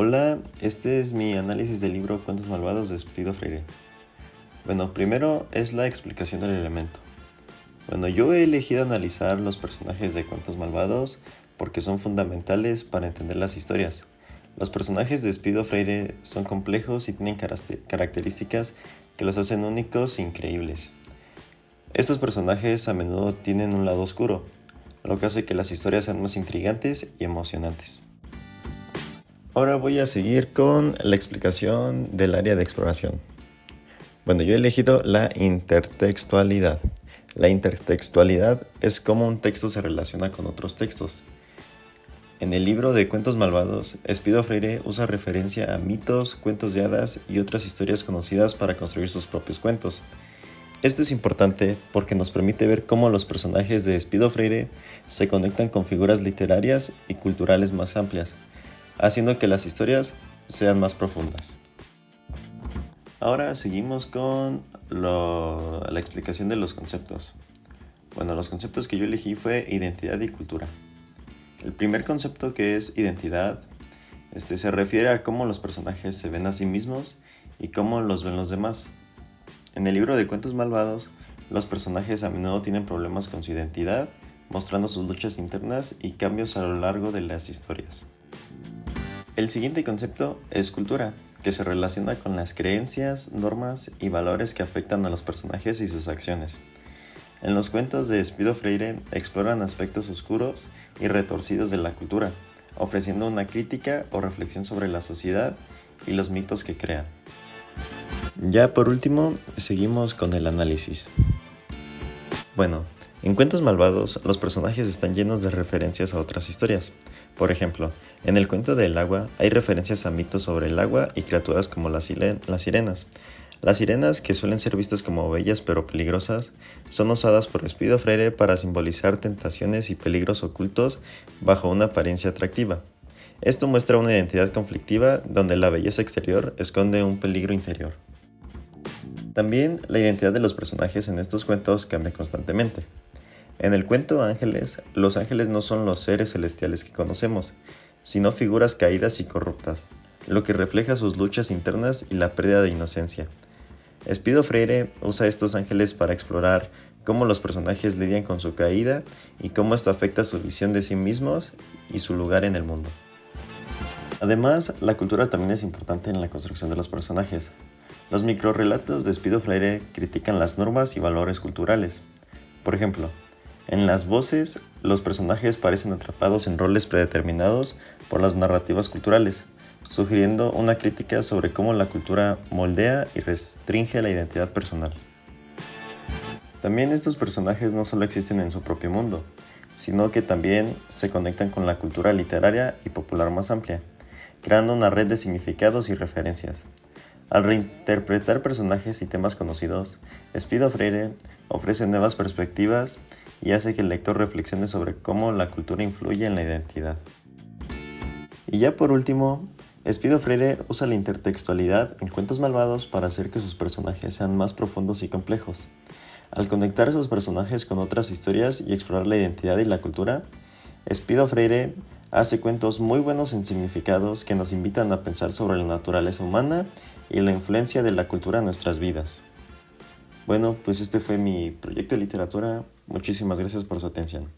Hola, este es mi análisis del libro Cuentos Malvados de Espído Freire. Bueno, primero es la explicación del elemento. Bueno, yo he elegido analizar los personajes de Cuentos Malvados porque son fundamentales para entender las historias. Los personajes de Espído Freire son complejos y tienen características que los hacen únicos e increíbles. Estos personajes a menudo tienen un lado oscuro, lo que hace que las historias sean más intrigantes y emocionantes. Ahora voy a seguir con la explicación del área de exploración. Bueno, yo he elegido la intertextualidad. La intertextualidad es cómo un texto se relaciona con otros textos. En el libro de Cuentos Malvados, Espído Freire usa referencia a mitos, cuentos de hadas y otras historias conocidas para construir sus propios cuentos. Esto es importante porque nos permite ver cómo los personajes de Espído Freire se conectan con figuras literarias y culturales más amplias, haciendo que las historias sean más profundas. Ahora seguimos con la explicación de los conceptos. Bueno, los conceptos que yo elegí fue identidad y cultura. El primer concepto, que es identidad, se refiere a cómo los personajes se ven a sí mismos y cómo los ven los demás. En el libro de Cuentos Malvados, los personajes a menudo tienen problemas con su identidad, mostrando sus luchas internas y cambios a lo largo de las historias. El siguiente concepto es cultura, que se relaciona con las creencias, normas y valores que afectan a los personajes y sus acciones. En los cuentos de Espído Freire exploran aspectos oscuros y retorcidos de la cultura, ofreciendo una crítica o reflexión sobre la sociedad y los mitos que crea. Ya por último, seguimos con el análisis. Bueno, en Cuentos Malvados, los personajes están llenos de referencias a otras historias. Por ejemplo, en el cuento del agua hay referencias a mitos sobre el agua y criaturas como las sirenas. Las sirenas, que suelen ser vistas como bellas pero peligrosas, son usadas por Espído Freire para simbolizar tentaciones y peligros ocultos bajo una apariencia atractiva. Esto muestra una identidad conflictiva donde la belleza exterior esconde un peligro interior. También la identidad de los personajes en estos cuentos cambia constantemente. En el cuento Ángeles, los ángeles no son los seres celestiales que conocemos, sino figuras caídas y corruptas, lo que refleja sus luchas internas y la pérdida de inocencia. Espído Freire usa estos ángeles para explorar cómo los personajes lidian con su caída y cómo esto afecta su visión de sí mismos y su lugar en el mundo. Además, la cultura también es importante en la construcción de los personajes. Los microrrelatos de Espído Freire critican las normas y valores culturales. Por ejemplo, en las voces, los personajes parecen atrapados en roles predeterminados por las narrativas culturales, sugiriendo una crítica sobre cómo la cultura moldea y restringe la identidad personal. También estos personajes no solo existen en su propio mundo, sino que también se conectan con la cultura literaria y popular más amplia, creando una red de significados y referencias. Al reinterpretar personajes y temas conocidos, Espído Freire ofrece nuevas perspectivas y hace que el lector reflexione sobre cómo la cultura influye en la identidad. Y ya por último, Espído Freire usa la intertextualidad en Cuentos Malvados para hacer que sus personajes sean más profundos y complejos. Al conectar esos personajes con otras historias y explorar la identidad y la cultura, Espído Freire hace cuentos muy buenos en significados que nos invitan a pensar sobre la naturaleza humana y la influencia de la cultura en nuestras vidas. Bueno, pues este fue mi proyecto de literatura. Muchísimas gracias por su atención.